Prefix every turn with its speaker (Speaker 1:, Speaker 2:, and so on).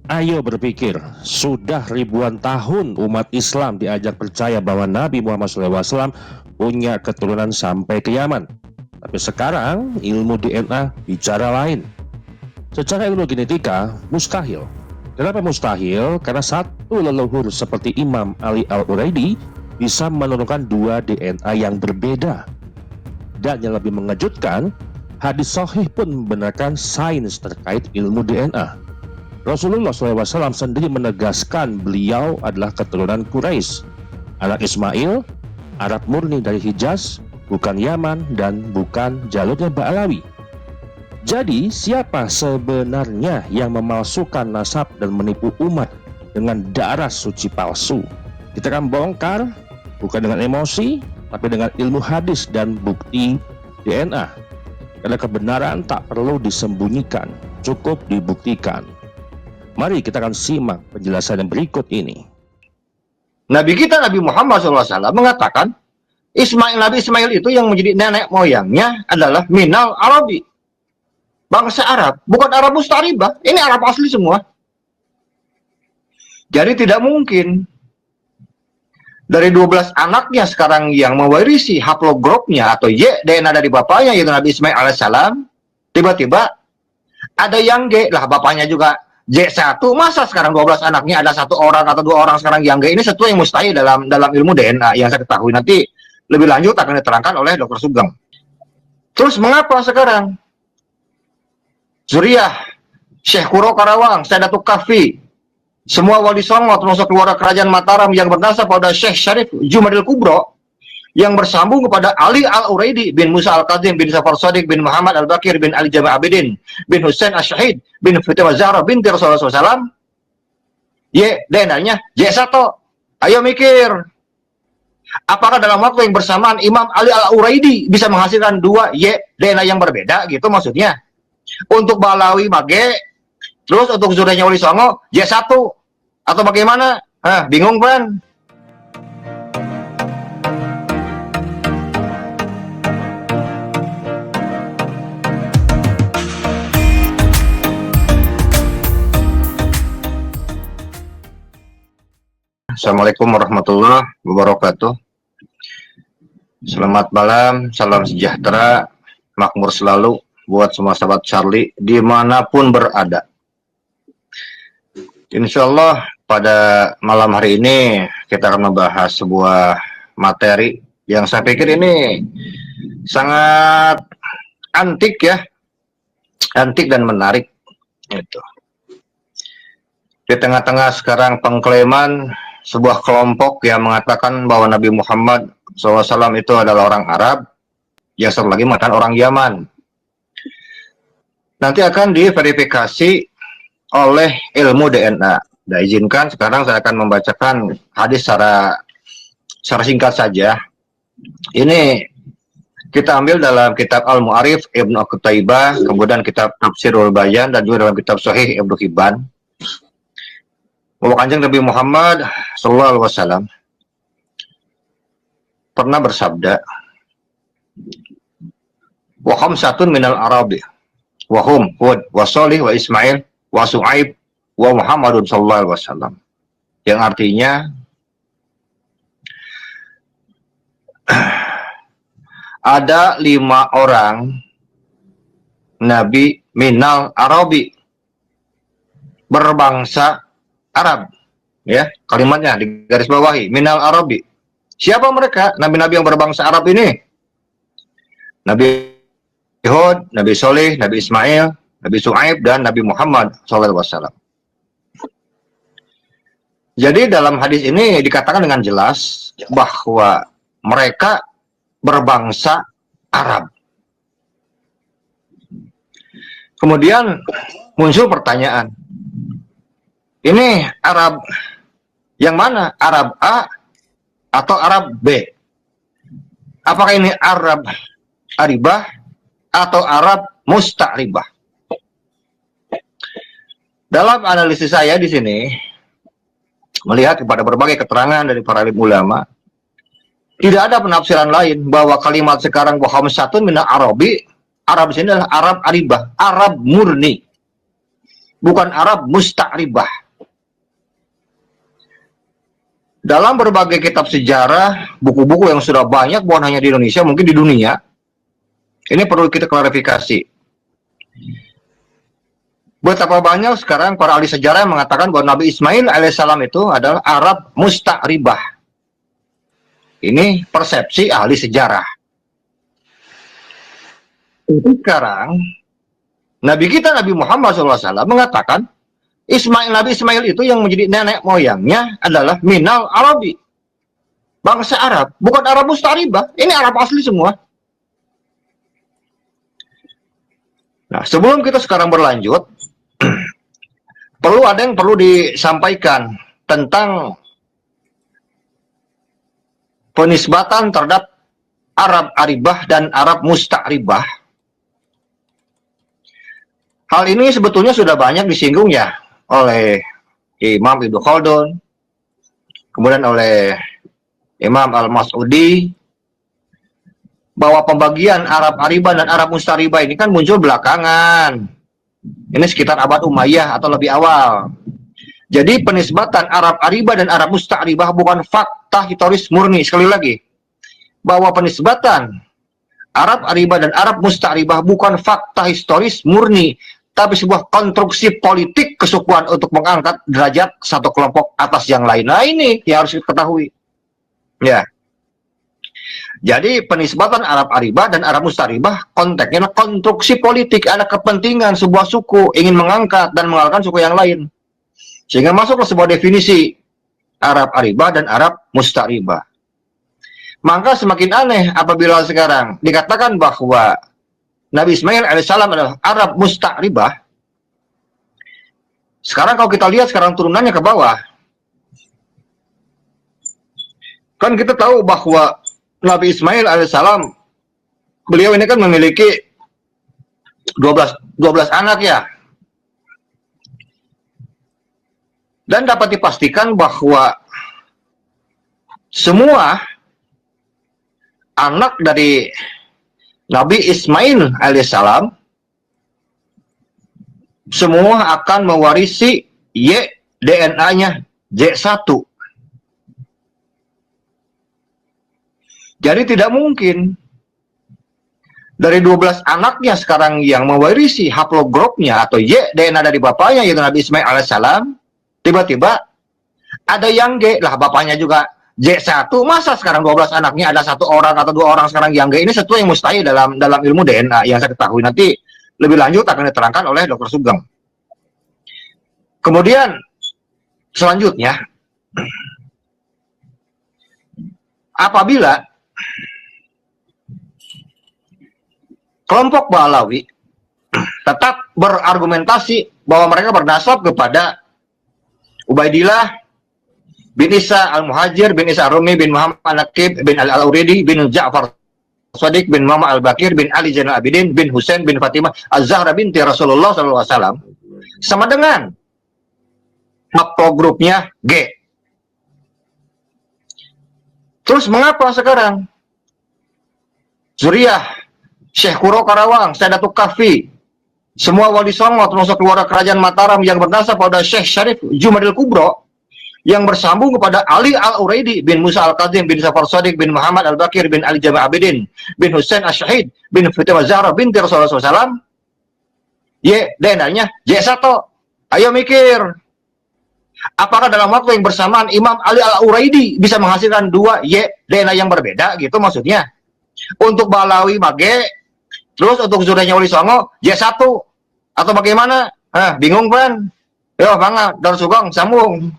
Speaker 1: Ayo berpikir, sudah ribuan tahun umat Islam diajak percaya bahwa Nabi Muhammad SAW punya keturunan sampai ke Yaman. Tapi sekarang ilmu DNA bicara lain. Secara ilmu genetika, mustahil. Kenapa mustahil? Karena satu leluhur seperti Imam Ali Al-Uraidi bisa menurunkan dua DNA yang berbeda. Dan yang lebih mengejutkan, hadis sahih pun membenarkan sains terkait ilmu DNA. Rasulullah SAW sendiri menegaskan beliau adalah keturunan Quraisy, anak Ismail, Arab murni dari Hijaz, bukan Yaman dan bukan jalurnya Ba'alawi. Jadi siapa sebenarnya yang memalsukan nasab dan menipu umat dengan darah suci palsu? Kita akan bongkar bukan dengan emosi, tapi dengan ilmu hadis dan bukti DNA. Karena kebenaran tak perlu disembunyikan, cukup dibuktikan. Mari kita akan simak penjelasan yang berikut ini.
Speaker 2: Nabi kita Nabi Muhammad SAW mengatakan Nabi Ismail itu yang menjadi nenek moyangnya adalah minal Arabi, bangsa Arab, bukan Arab Mustaribah. Ini Arab asli semua. Jadi tidak mungkin dari 12 anaknya sekarang yang mewarisi haplogropnya atau DNA dari bapaknya yaitu Nabi Ismail alaihissalam, tiba-tiba ada yang G lah, bapaknya juga J1, masa sekarang 12 anaknya ada satu orang atau dua orang sekarang yang G? Ini sesuatu yang mustahil dalam ilmu DNA yang saya ketahui. Nanti lebih lanjut akan diterangkan oleh Dr. Sugeng. Terus mengapa sekarang Zuriyah, Syekh Kuro Karawang, Sadatuk Kafi, semua wali songo termasuk keluarga kerajaan Mataram yang bernasab pada Syekh Syarif Jumadil Kubro yang bersambung kepada Ali Al-Uraidi bin Musa Al-Kazim bin Safar Sadiq bin Muhammad Al-Bakir bin Ali Jami' Abidin bin Hussein Ash-Shahid bin Fatimah Zahra binti Rasulullah SAW. DNA-nya J1. Ayo mikir, apakah dalam waktu yang bersamaan Imam Ali Al-Uraidi bisa menghasilkan dua DNA yang berbeda gitu maksudnya? Untuk Balawi Mage, terus untuk zuriyahnya Wali Songo J1 atau bagaimana? Bingung kan? Assalamualaikum warahmatullahi wabarakatuh. Selamat malam, salam sejahtera, makmur selalu buat semua sahabat Charlie dimanapun berada. Insya Allah pada malam hari ini kita akan membahas sebuah materi yang saya pikir ini sangat antik ya, antik dan menarik. Itu di tengah-tengah sekarang pengklaiman sebuah kelompok yang mengatakan bahwa Nabi Muhammad SAW itu adalah orang Arab, yang satu lagi mengatakan orang Yaman. Nanti akan diverifikasi oleh ilmu DNA. Nah, izinkan sekarang saya akan membacakan hadis secara singkat saja. Ini kita ambil dalam kitab Al-Mu'arif Ibnu Qutaibah, kemudian kitab Tafsirul Bayan, dan juga dalam kitab Sahih Ibnu Hibban. Bahwa Kanjeng Nabi Muhammad SAW pernah bersabda, wa khamsatun minal Arabi, wa hum Hud, wa Salih, wa Ismail, wa Su'aib, wa Muhammadun sallallahu alaihi wasallam. Yang artinya ada 5 orang Nabi minal Arabi, berbangsa Arab, ya, kalimatnya di garis bawahi, minal Arabi. Siapa mereka? Nabi-nabi yang berbangsa Arab ini? Nabi Hud, Nabi Soleh, Nabi Ismail, Nabi Su'aib, dan Nabi Muhammad SAW. Jadi dalam hadis ini dikatakan dengan jelas bahwa mereka berbangsa Arab. Kemudian muncul pertanyaan, ini Arab yang mana? Arab A atau Arab B? Apakah ini Arab Aribah atau Arab Musta'ribah? Dalam analisis saya di sini melihat kepada berbagai keterangan dari para alim ulama, tidak ada penafsiran lain bahwa kalimat sekarang bahwa satu mina Arabi, Arab di sini adalah Arab Aribah, Arab murni. bukan Arab musta'ribah. Dalam berbagai kitab sejarah, buku-buku yang sudah banyak, bukan hanya di Indonesia, mungkin di dunia, ini perlu kita klarifikasi. Betapa banyak sekarang para ahli sejarah yang mengatakan bahwa Nabi Ismail alaihissalam itu adalah Arab musta'ribah. Ini persepsi ahli sejarah. Tapi sekarang, Nabi kita Nabi Muhammad SAW mengatakan Nabi Ismail itu yang menjadi nenek moyangnya adalah minal Arabi, bangsa Arab, bukan Arab musta'ribah. Ini Arab asli semua. Nah, sebelum kita sekarang berlanjut, ada yang perlu disampaikan tentang penisbatan terhadap Arab Aribah dan Arab Musta'ribah. Hal ini sebetulnya sudah banyak disinggung ya oleh Imam Ibnu Khaldun, kemudian oleh Imam Al-Mas'udi, bahwa pembagian Arab Aribah dan Arab Musta'ribah ini kan muncul belakangan. Ini sekitar abad Umayyah atau lebih awal. Jadi penisbatan Arab Aribah dan Arab Musta'ribah bukan fakta historis murni. Sekali lagi, bahwa penisbatan Arab Aribah dan Arab Musta'ribah bukan fakta historis murni, tapi sebuah konstruksi politik kesukuan untuk mengangkat derajat satu kelompok atas yang lain. Nah, ini yang harus diketahui. Ya. Jadi penisbatan Arab Aribah dan Arab Musta'ribah konteksnya adalah konstruksi politik, ada kepentingan sebuah suku ingin mengangkat dan mengalahkan suku yang lain. Sehingga masuklah sebuah definisi Arab Aribah dan Arab Musta'ribah. Maka semakin aneh apabila sekarang dikatakan bahwa Nabi Ismail alaihissalam adalah Arab Musta'ribah. Sekarang kalau kita lihat sekarang turunannya ke bawah, kan kita tahu bahwa Nabi Ismail alaihissalam, beliau ini kan memiliki 12 anak ya. Dan dapat dipastikan bahwa semua anak dari Nabi Ismail alaihissalam semua akan mewarisi DNA-nya J1. Jadi tidak mungkin dari 12 anaknya sekarang yang mewarisi haplogropnya atau DNA dari bapaknya yaitu Nabi Ismail alaihissalam, tiba-tiba ada yang G lah, bapaknya juga J1, masa sekarang 12 anaknya ada 1 orang atau 2 orang sekarang yang G? Ini sesuatu yang mustahil dalam ilmu DNA yang saya ketahui. Nanti lebih lanjut akan diterangkan oleh Dr. Sugeng. Kemudian selanjutnya, apabila kelompok Ba'alawi tetap berargumentasi bahwa mereka bernasab kepada Ubaidillah bin Isa al-Muhajir, bin Isa al-Rumi, bin Muhammad al-Naqib, bin al-Uridi, bin Ja'far Shadiq, bin Muhammad al-Bakir, bin Ali Zainal Abidin, bin Husain, bin Fatimah, Az-Zahra binti Rasulullah SAW, sama dengan haplogrupnya G. Terus mengapa sekarang Zuriyah Syekh Kuro Karawang, Sadatul Kahfi, semua wali songo termasuk keluarga kerajaan Mataram yang bernasab pada Syekh Syarif Jumadil Kubro yang bersambung kepada Ali Al-Uraidi bin Musa Al-Kazim bin Ja'far Shadiq bin Muhammad Al-Bakir bin Ali Jamal Abidin bin Husain Ash-Shahid bin Fatimah Zahra binti Rasulullah SAW, DNA-nya J1. Ayo mikir, apakah dalam waktu yang bersamaan Imam Ali Al-Uraidi bisa menghasilkan 2 DNA yang berbeda gitu maksudnya? Untuk Ba'alawi Mage, terus untuk zuriyahnya Wali Songo J1 atau bagaimana? Bingung kan? Yo, banget, Dr. Sugeng sambung.